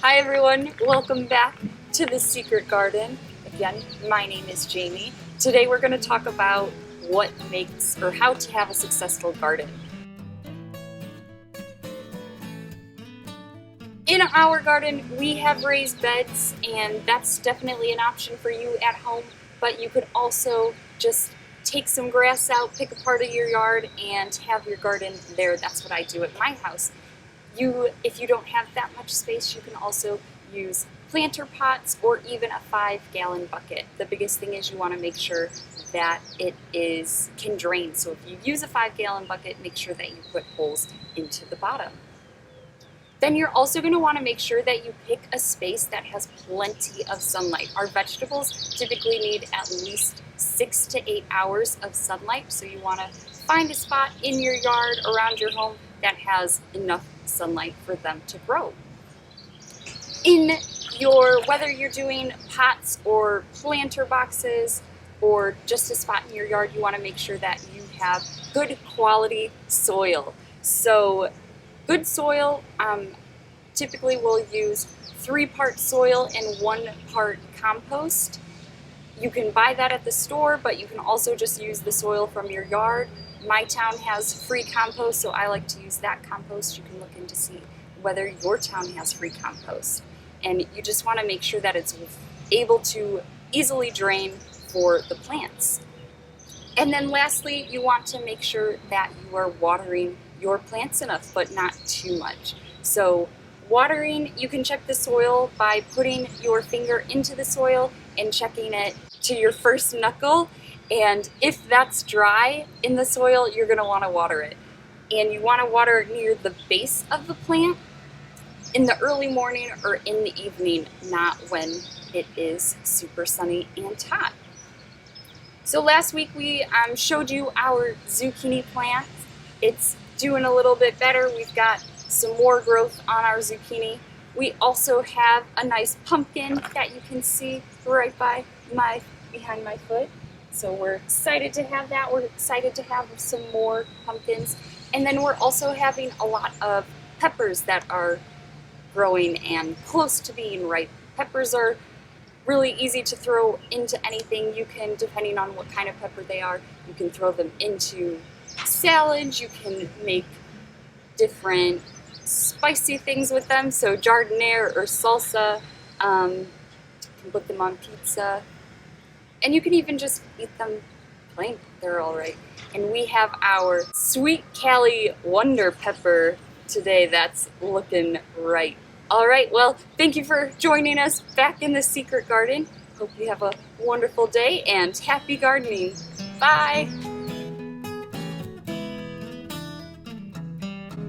Hi everyone, welcome back to the Secret Garden. Again, my name is Jamie. Today we're going to talk about what makes or how to have a successful garden. In our garden, we have raised beds, and that's definitely an option for you at home, but you could also just take some grass out, pick a part of your yard, and have your garden there. That's what I do at my house. If you don't have that much space, you can also use planter pots or even a 5-gallon bucket. The biggest thing is you want to make sure that it can drain. So if you use a 5-gallon bucket, make sure that you put holes into the bottom. Then you're also going to want to make sure that you pick a space that has plenty of sunlight. Our vegetables typically need at least 6 to 8 hours of sunlight, so you want to find a spot in your yard, around your home, that has enough sunlight for them to grow. Whether you're doing pots or planter boxes or just a spot in your yard, you want to make sure that you have good quality soil. So good soil, typically we'll use 3-part soil and 1 part compost. You can buy that at the store, but you can also just use the soil from your yard. My town has free compost, so I like to use that compost. You can look in to see whether your town has free compost. And you just want to make sure that it's able to easily drain for the plants. And then lastly, you want to make sure that you are watering your plants enough, but not too much. So watering, you can check the soil by putting your finger into the soil and checking it to your first knuckle. And if that's dry in the soil, you're going to want to water it. And you want to water near the base of the plant in the early morning or in the evening, not when it is super sunny and hot. So last week we showed you our zucchini plant. It's doing a little bit better. We've got some more growth on our zucchini. We also have a nice pumpkin that you can see right behind my foot. So we're excited to have that. We're excited to have some more pumpkins. And then we're also having a lot of peppers that are growing and close to being ripe. Peppers are really easy to throw into anything. You can, depending on what kind of pepper they are, you can throw them into salads. You can make different spicy things with them. So jardinere or salsa. You can put them on pizza. And you can even just eat them plain. They're all right. And we have our Sweet Cali Wonder Pepper today that's looking right. All right, well, thank you for joining us back in the Secret Garden. Hope you have a wonderful day and happy gardening. Bye.